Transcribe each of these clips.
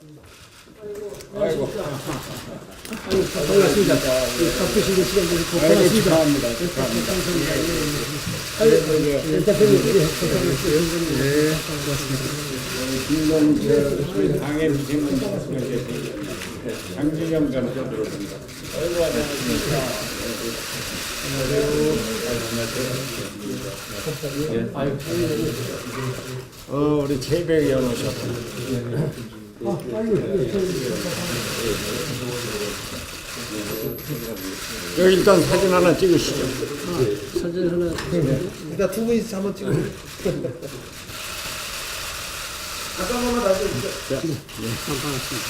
아이고. 반갑습니다. 바쁘신 그 시간 내서 고맙습니다. 축하합니다. 축하합니다. 대표님, 지금 저희 당의 미세먼지 장진영 변호사 들어옵니다. 아이고, 안녕하십니까. 우리 최백 연호셨구나. 여기 일단 사진 하나 찍으시죠. 사진 하나. 일단 두 분이서 한번 찍어. 아까 한번 다시 해주세요. 반갑습니다.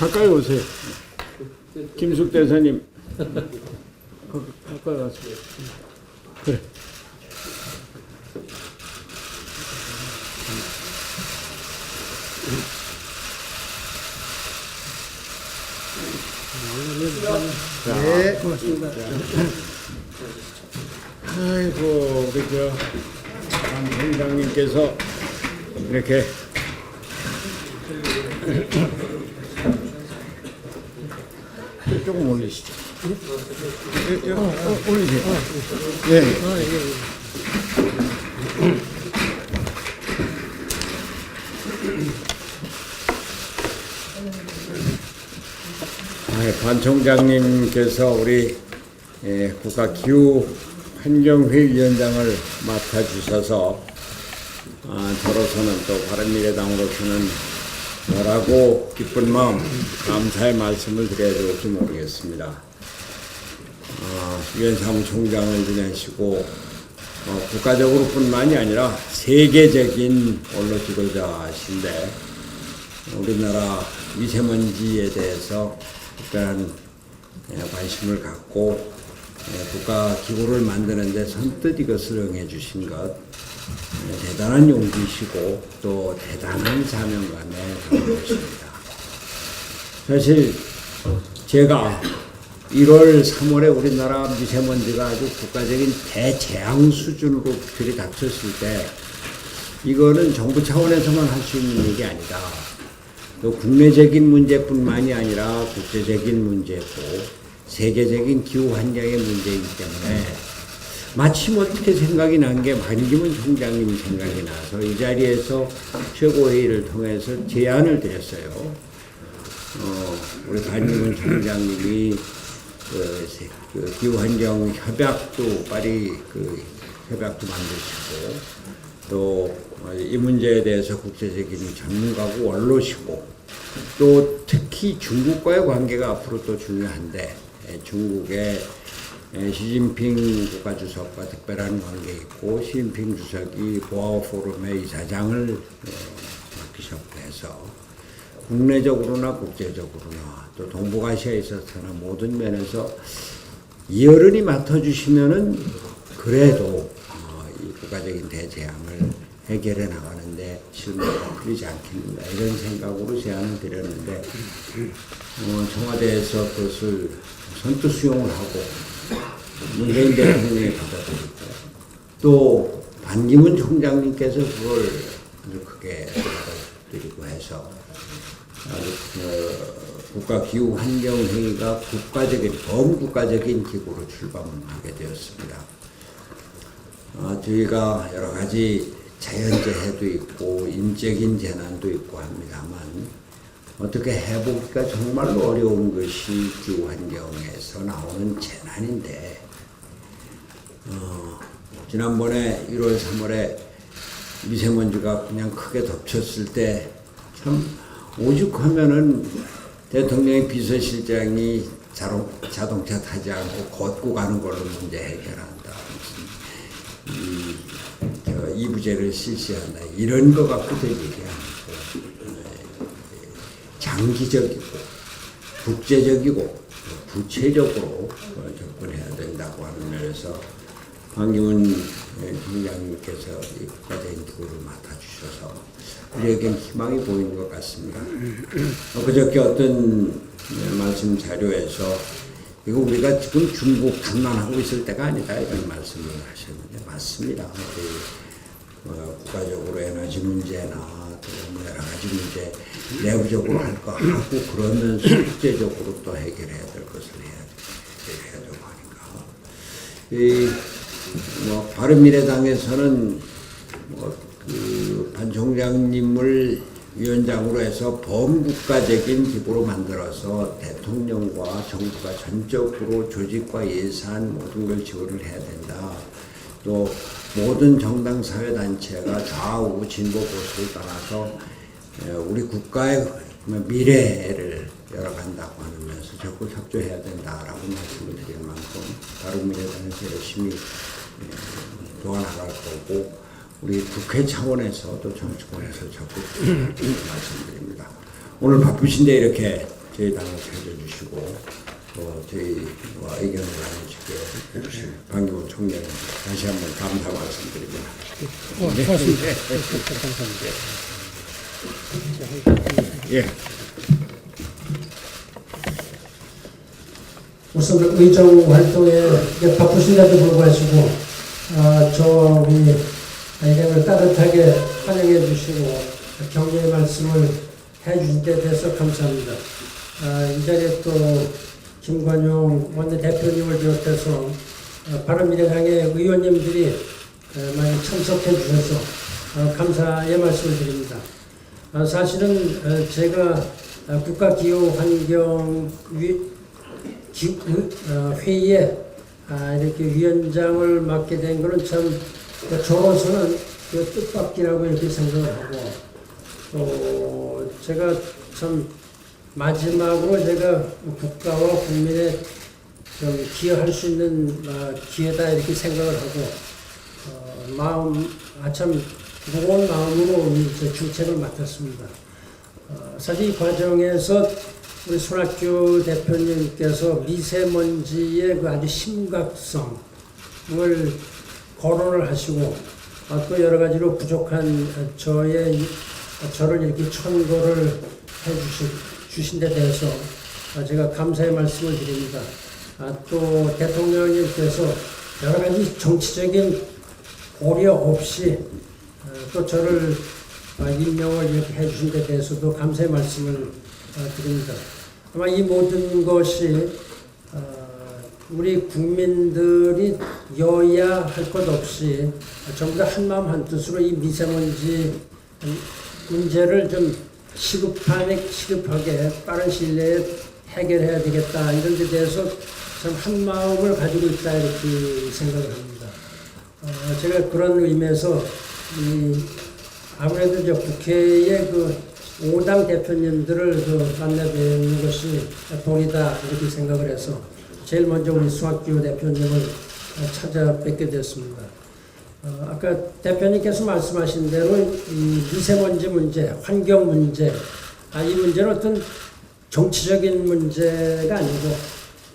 가까이 오세요. 김숙 대사님. 가까이 와서. 그래. 네. 고맙습니다. 아이고, 우리 장 총장님께서 이렇게 조금 올리시죠. 올리세요. 네. 관 총장님께서 우리 국가기후환경회의위원장을 맡아주셔서 저로서는 또 바른미래당으로서는 뭐라고 기쁜 마음, 감사의 말씀을 드려야 될지 모르겠습니다. 유엔 사무총장을 지내시고 국가적으로 뿐만이 아니라 세계적인 원로 지도자신데 우리나라 미세먼지에 대해서 특별한 관심을 갖고 국가기구를 만드는 데 선뜻 이것을 응해 주신 것 대단한 용기시고 또 대단한 사명감에 담겼습니다. 사실 제가 1월, 3월에 우리나라 미세먼지가 아주 국가적인 대재앙 수준으로 들이닥쳤을 때 이거는 정부 차원에서만 할 수 있는 일이 아니다. 또 국내적인 문제뿐만이 아니라 국제적인 문제고 세계적인 기후 환경의 문제이기 때문에 마침 어떻게 생각이 난 게 반기문 총장님 생각이 나서 이 자리에서 최고회의를 통해서 제안을 드렸어요. 우리 반기문 총장님이 그 기후환경 협약도 파리 그 협약도 만드시고 또 이 문제에 대해서 국제적인 전문가고 원로시고 또 특히 중국과의 관계가 앞으로 또 중요한데 중국의 시진핑 국가주석과 특별한 관계 있고 시진핑 주석이 보아오 포럼의 이사장을 맡기셨고 해서 국내적으로나 국제적으로나 또 동북아시아에 있어서나 모든 면에서 이어른이 맡아주시면은 그래도 이 국가적인 대재앙을 해결해 나가는데 실무가 풀리지 않겠는가 이런 생각으로 제안을 드렸는데 청와대에서 그것을 선뜻 수용을 하고 문재인 대통령이 받아들이고 또 반기문 총장님께서 그걸 아주 크게 받아들이고 해서 국가기후환경회의가 국가적인 범국가적인 기구로 출범하게 되었습니다. 저희가 여러 가지 자연재해도 있고 인적인 재난도 있고 합니다만 어떻게 해보기가 정말로 어려운 것이 기후환경에서 나오는 재난인데 지난번에 1월, 3월에 미세먼지가 그냥 크게 덮쳤을 때 참 오죽하면은 대통령의 비서실장이 자동차 타지 않고 걷고 가는 걸로 문제 해결한다. 이부제를 실시한다. 이런 거 갖고도 얘기 아니고 장기적이고 국제적이고 구체적으로 접근해야 된다고 하는 면에서 반기문 총장님께서 이 국가적인 기구를 맡아주셔서 우리에겐 희망이 보이는 것 같습니다. 그저께 어떤 말씀 자료에서 이거 우리가 지금 중국 탐난하고 있을 때가 아니다 이런 말씀을 하셨는데 맞습니다. 국가적으로 에너지 문제나 또 뭐 여러 가지 문제 내부적으로 할 거 하고 그러면서 국제적으로 또 해결해야 될 것을 해야 되고 하니까 뭐 바른미래당에서는 반 총장님을 위원장으로 해서 범국가적인 기구로 만들어서 대통령과 정부가 전적으로 조직과 예산 모든 걸 지원을 해야 된다. 또 모든 정당 사회단체가 좌우 진보 보수를 떠나서 우리 국가의 미래를 열어간다고 하면서 적극 협조해야 된다라고 말씀을 드릴 만큼 바른미래당에서 열심히 도와나갈 거고 우리 국회 차원에서도 정치권에서 적극 말씀드립니다. 오늘 바쁘신데 이렇게 저희 당을 찾아주시고 또 저희와 의견을 나누시게 해주신 방기문 총장님 다시 한번 감사 말씀드립니다. 고맙습니다. 감사합니다. 예. 우선 의정 활동에 바쁘신데도 불구하고 우리 의견을 따뜻하게 환영해 주시고 격려의 말씀을 해 주신 데 대해서 감사합니다. 이 자리에 또 김관용 원내대표님을 비롯해서 바른미래당의 의원님들이 많이 참석해 주셔서 감사의 말씀을 드립니다. 사실은 제가 국가기후환경회의에 이렇게 위원장을 맡게 된 것은 참 저로서는 뜻밖이라고 이렇게 생각을 하고 또 제가 참 마지막으로 제가 국가와 국민에 좀 기여할 수 있는 기회다 이렇게 생각을 하고 참 무거운 마음으로 중책을 맡았습니다. 사실 이 과정에서 우리 손학규 대표님께서 미세먼지의 그 아주 심각성을 거론을 하시고 또 여러 가지로 부족한 저를 이렇게 천거를 주신 데 대해서 제가 감사의 말씀을 드립니다. 또 대통령님께서 여러 가지 정치적인 고려 없이 또 저를 임명을 이렇게 해주신 데 대해서도 감사의 말씀을 드립니다. 아마 이 모든 것이 우리 국민들이 여야 할 것 없이 전부 다 한마음 한뜻으로 이 미세먼지 문제를 좀 시급하게 빠른 시일 내에 해결해야 되겠다 이런 데 대해서 참 한마음을 가지고 있다 이렇게 생각을 합니다. 제가 그런 의미에서 아무래도 이제 국회의 그 5당 대표님들을 만나 뵙는 것이 도리다 이렇게 생각을 해서 제일 먼저 우리 손학규 대표님을 찾아뵙게 됐습니다. 아까 대표님께서 말씀하신 대로 이 미세먼지 문제, 환경 문제, 이 문제는 어떤 정치적인 문제가 아니고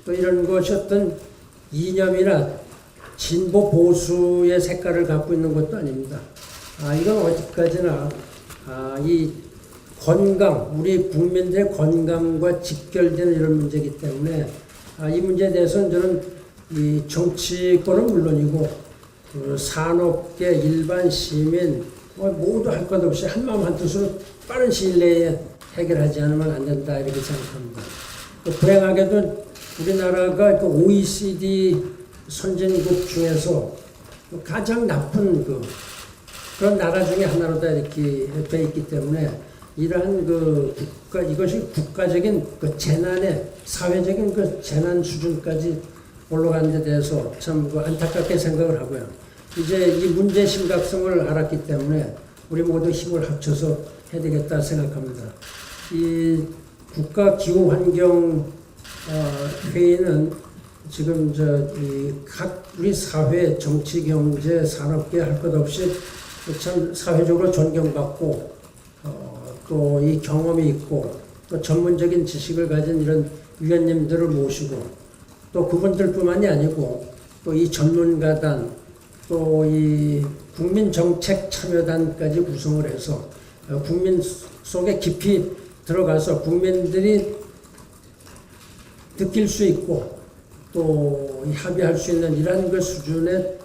또 이런 것이 어떤 이념이나 진보 보수의 색깔을 갖고 있는 것도 아닙니다. 이건 어디까지나 이 건강, 우리 국민들의 건강과 직결되는 이런 문제이기 때문에 이 문제에 대해서는 저는 이 정치권은 물론이고 그 산업계, 일반 시민 모두 할 것 없이 한마음 한뜻으로 빠른 시일 내에 해결하지 않으면 안 된다 이렇게 생각합니다. 또 불행하게도 우리나라가 그 OECD 선진국 중에서 가장 나쁜 그런 나라 중에 하나로 다 이렇게 되어 있기 때문에 이러한 이것이 국가적인 재난의 사회적인 재난 수준까지 올라가는 데 대해서 참 안타깝게 생각을 하고요. 이제 이 문제의 심각성을 알았기 때문에 우리 모두 힘을 합쳐서 해야 되겠다 생각합니다. 이 국가기후환경 회의는 지금 각 우리 사회, 정치, 경제, 산업계 할 것 없이 참 사회적으로 존경받고 또 이 경험이 있고 또 전문적인 지식을 가진 이런 위원님들을 모시고 또 그분들뿐만이 아니고 또 이 전문가단 또 이 국민정책 참여단까지 구성을 해서 국민 속에 깊이 들어가서 국민들이 느낄 수 있고 또 합의할 수 있는 이러한 수준의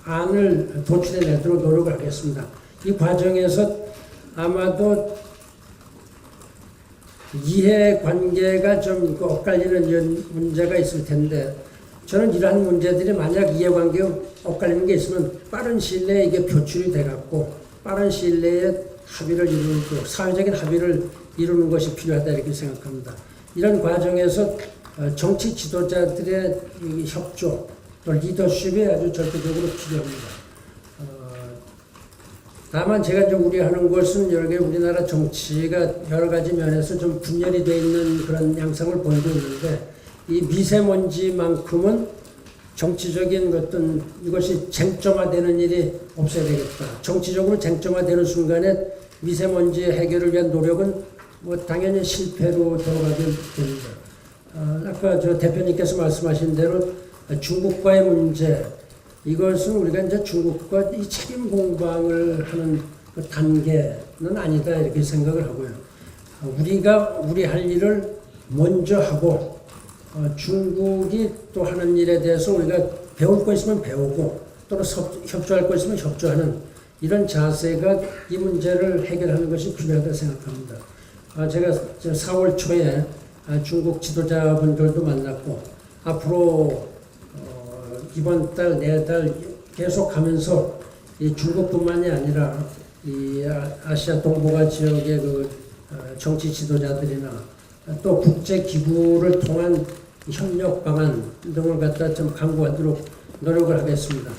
안을 도출해내도록 노력을 하겠습니다. 이 과정에서 아마도 이해관계가 좀 엇갈리는 이런 문제가 있을 텐데 저는 이러한 문제들이 만약 이해관계가 엇갈리는 게 있으면 빠른 시일 내에 이게 표출이 돼갖고 빠른 시일 내에 합의를 이루고 사회적인 합의를 이루는 것이 필요하다 이렇게 생각합니다. 이런 과정에서 정치 지도자들의 이 협조 또 리더십이 아주 절대적으로 필요합니다. 다만 제가 이제 우려하는 것은 여러 개 우리나라 정치가 여러 가지 면에서 좀 분열이 되어 있는 그런 양상을 보이고 있는데 이 미세먼지만큼은 정치적인 어떤 이것이 쟁점화되는 일이 없어야 되겠다. 정치적으로 쟁점화되는 순간에 미세먼지 해결을 위한 노력은 뭐 당연히 실패로 돌아가게 됩니다. 아까 저 대표님께서 말씀하신 대로 중국과의 문제 이것은 우리가 이제 중국과 이 책임 공방을 하는 그 단계는 아니다 이렇게 생각을 하고요. 우리가 우리 할 일을 먼저 하고 중국이 또 하는 일에 대해서 우리가 배울 거 있으면 배우고 또는 협조할 거 있으면 협조하는 이런 자세가 이 문제를 해결하는 것이 필요하다고 생각합니다. 제가 4월 초에 중국 지도자분들도 만났고 앞으로 이번 달, 내달 계속 가면서 이 중국뿐만이 아니라 이 아시아 동북아 지역의 그 정치 지도자들이나 또 국제 기구를 통한 협력 방안 등을 갖다 좀 강구하도록 노력을 하겠습니다.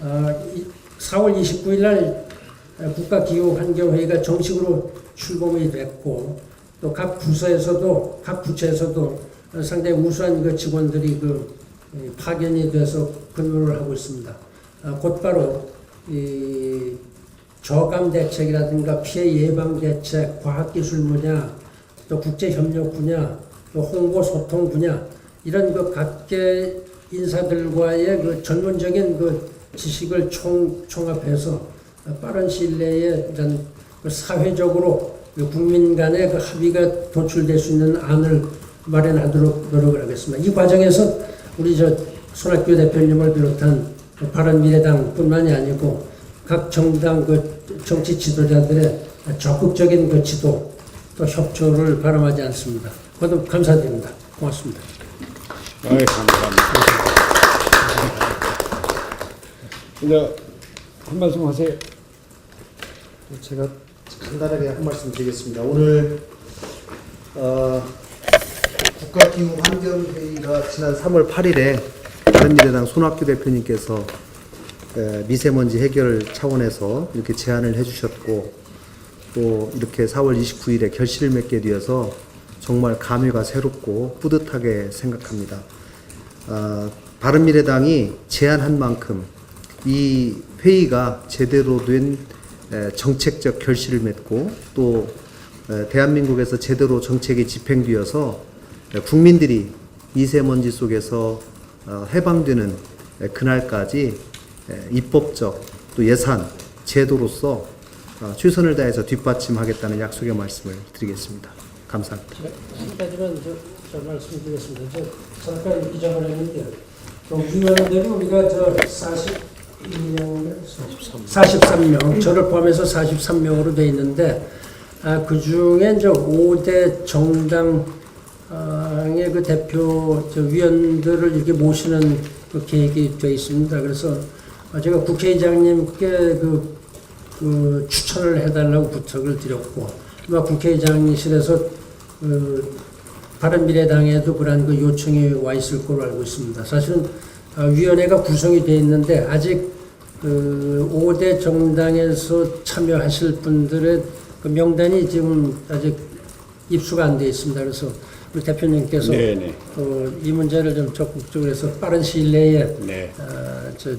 4월 29일 날 국가기후환경회의가 정식으로 출범이 됐고 또 각 부서에서도 각 부처에서도 상당히 우수한 그 직원들이 그 파견이 돼서 근무를 하고 있습니다. 곧바로 이 저감 대책이라든가 피해 예방 대책, 과학기술 분야, 또 국제협력 분야, 또 홍보 소통 분야 이런 그 각계 인사들과의 그 전문적인 그 지식을 총합해서 빠른 시일 내에 이런 그 사회적으로 국민 간의 그 합의가 도출될 수 있는 안을 마련하도록 노력을 하겠습니다. 이 과정에서 우리 손학규 대표님을 비롯한 바른미래당뿐만이 아니고 각 정당 그 정치 지도자들의 적극적인 그 지도 또 협조를 바람하지 않습니다. 모두 감사드립니다. 고맙습니다. 감사합니다. 이제 한 말씀 하세요. 제가 간단하게 한 말씀 드리겠습니다. 오늘 국가기후환경회의가 지난 3월 8일에 바른미래당 손학규 대표님께서 미세먼지 해결 차원에서 이렇게 제안을 해주셨고 또 이렇게 4월 29일에 결실을 맺게 되어서 정말 감회가 새롭고 뿌듯하게 생각합니다. 바른미래당이 제안한 만큼 이 회의가 제대로 된 정책적 결실을 맺고 또 대한민국에서 제대로 정책이 집행되어서 국민들이 미세먼지 속에서 해방되는 그날까지 입법적 또 예산 제도로서 최선을 다해서 뒷받침하겠다는 약속의 말씀을 드리겠습니다. 감사합니다. 한 가지만 저 말씀드리겠습니다. 잠깐 기정을 했는데 위원들이 우리가 43명 저를 포함해서 43명으로 돼 있는데 그 중에 이제 5대 정당의 그 대표 위원들을 이렇게 모시는 그 계획이 되어 있습니다. 그래서 제가 국회의장님께 그 추천을 해달라고 부탁을 드렸고 국회의장실에서 바른미래당에도 그러한 그 요청이 와 있을 걸로 알고 있습니다. 사실은 위원회가 구성이 되어 있는데 아직 그 5대 정당에서 참여하실 분들의 그 명단이 지금 아직 입수가 안 되어 있습니다. 그래서 우리 대표님께서 이 문제를 좀 적극적으로 해서 빠른 시일 내에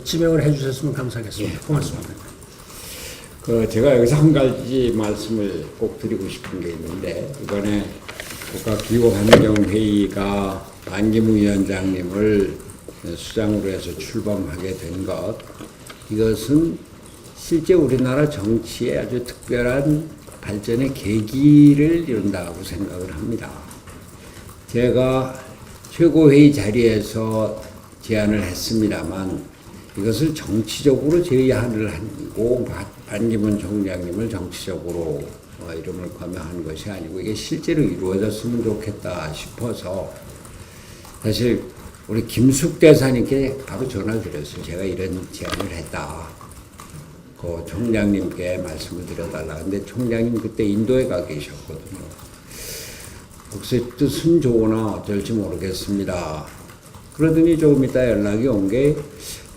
지명을 해주셨으면 감사하겠습니다. 고맙습니다. 제가 여기서 한 가지 말씀을 꼭 드리고 싶은 게 있는데 이번에 국가기후환경회의가 반기문 위원장님을 수장으로 해서 출범하게 된 것 이것은 실제 우리나라 정치에 아주 특별한 발전의 계기를 이룬다고 생각을 합니다. 제가 최고회의 자리에서 제안을 했습니다만 이것을 정치적으로 제의를 하고 반기문 총장님을 정치적으로 이름을 거명한 것이 아니고 이게 실제로 이루어졌으면 좋겠다 싶어서 사실 우리 김숙 대사님께 바로 전화를 드렸어요. 제가 이런 제안을 했다. 그 총장님께 말씀을 드려달라. 근데 총장님 그때 인도에 가 계셨거든요. 혹시 뜻은 좋으나 어쩔지 모르겠습니다. 그러더니 조금 있다 연락이 온 게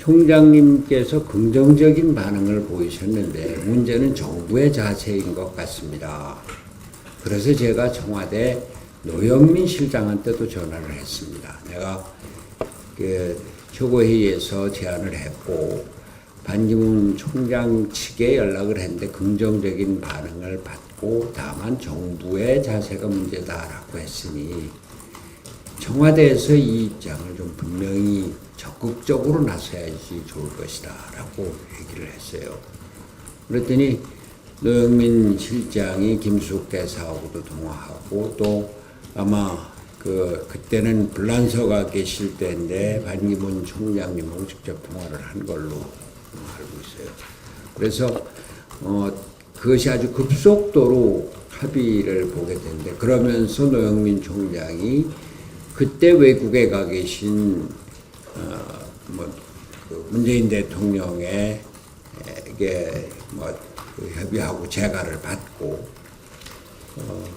총장님께서 긍정적인 반응을 보이셨는데 문제는 정부의 자세인 것 같습니다. 그래서 제가 청와대 노영민 실장한테도 전화를 했습니다. 내가 그 최고회의에서 제안을 했고 반기문 총장 측에 연락을 했는데 긍정적인 반응을 받고 다만 정부의 자세가 문제다라고 했으니 청와대에서 이 입장을 좀 분명히 적극적으로 나서야지 좋을 것이다 라고 얘기를 했어요. 그랬더니 노영민 실장이 김숙 대사하고도 통화하고 또 아마 그때는 불란서가 계실 때인데 반기문 총장님하고 직접 통화를 한 걸로 알고 있어요. 그래서 그것이 아주 급속도로 합의를 보게 되는데 그러면서 노영민 총장이 그때 외국에 가 계신 그 문재인 대통령에게 그 협의하고 재가를 받고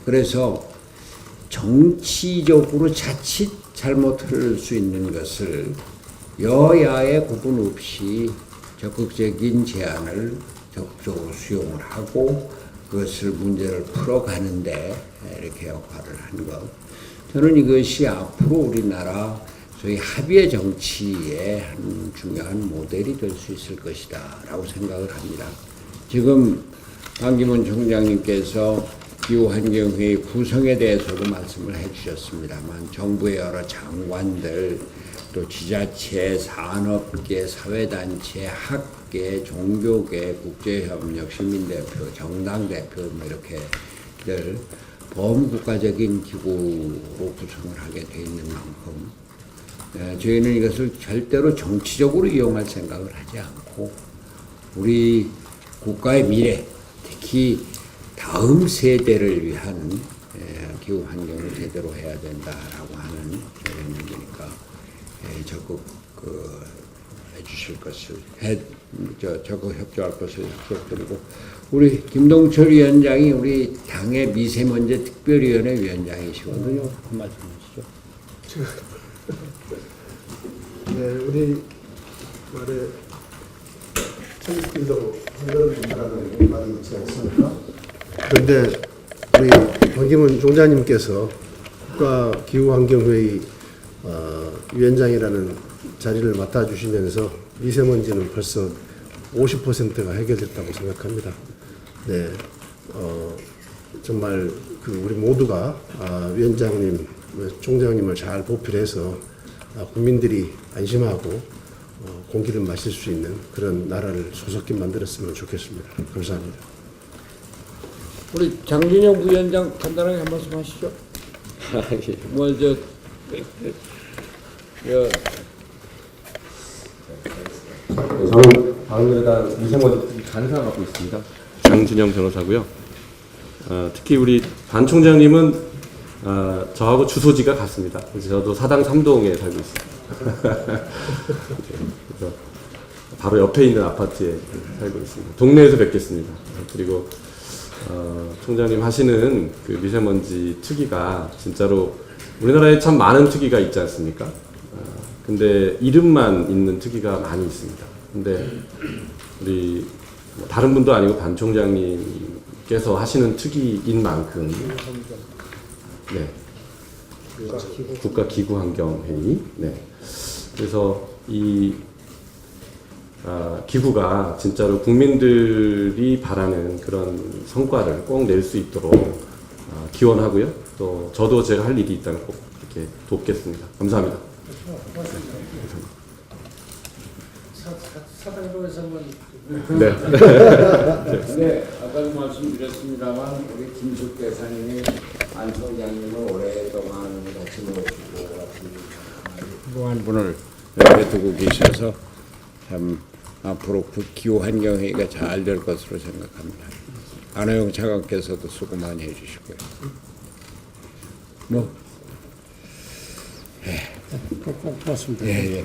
그래서 정치적으로 자칫 잘못 흐를 수 있는 것을 여야의 구분 없이 적극적인 제안을 적극적으로 수용을 하고 그것을 문제를 풀어가는데 이렇게 역할을 한 것. 저는 이것이 앞으로 우리나라 소위 합의의 정치의 한 중요한 모델이 될 수 있을 것이다 라고 생각을 합니다. 지금 반기문 총장님께서 기후환경회의 구성에 대해서도 말씀을 해주셨습니다만 정부의 여러 장관들 또 지자체, 산업계, 사회단체, 학계, 종교계, 국제협력, 시민대표, 정당대표 뭐 이렇게들 범국가적인 기구로 구성을 하게 돼 있는 만큼 저희는 이것을 절대로 정치적으로 이용할 생각을 하지 않고 우리 국가의 미래, 특히 다음 세대를 위한 기후 환경을 제대로 해야 된다라고 하는 그런 얘기니까 적극 해주실 것을 적극 협조할 것을 약속드리고 우리 김동철 위원장이 우리 당의 미세먼지 특별위원회 위원장이시거든요. 한 말씀 하시죠. 네, 우리 말에 천국길도 한걸음 바라는 말이 있지 않습니까? 그런데 우리 반기문 총장님께서 국가기후환경회의 위원장이라는 자리를 맡아주시면서 미세먼지는 벌써 50%가 해결됐다고 생각합니다. 네, 정말 우리 모두가 위원장님, 총장님을 잘 보필해서 국민들이 안심하고 공기를 마실 수 있는 그런 나라를 소속히 만들었으면 좋겠습니다. 감사합니다. 우리 장진영 부위원장 간단하게 한 말씀 하시죠. 저는 바른미래당 미세먼지 간사 맡고 있습니다. 장진영 변호사고요. 특히 우리 반 총장님은 저하고 주소지가 같습니다. 그래서 저도 사당 3동에 살고 있습니다. 그래서 바로 옆에 있는 아파트에 살고 있습니다. 동네에서 뵙겠습니다. 그리고 총장님 하시는 그 미세먼지 특위가 진짜로 우리나라에 참 많은 특위가 있지 않습니까? 근데 이름만 있는 특위가 많이 있습니다. 근데 우리 다른 분도 아니고 반 총장님께서 하시는 특위인 만큼 네. 국가기후환경회의. 네. 그래서 이 기후가 진짜로 국민들이 바라는 그런 성과를 꼭 낼 수 있도록 기원하고요. 또 저도 제가 할 일이 있다면 꼭 이렇게 돕겠습니다. 감사합니다. 사당에서 한번 네. 네, 아까도 말씀드렸습니다만 우리 김숙 대사님이 안 총장님을 오랫동안 같이 모시고 한 분을 옆에 두고 계셔서 참 앞으로 그 기후 환경회의가 잘 될 것으로 생각합니다. 안호영 차관께서도 수고 많이 해주시고요. 뭐 고맙습니다. 예, 예.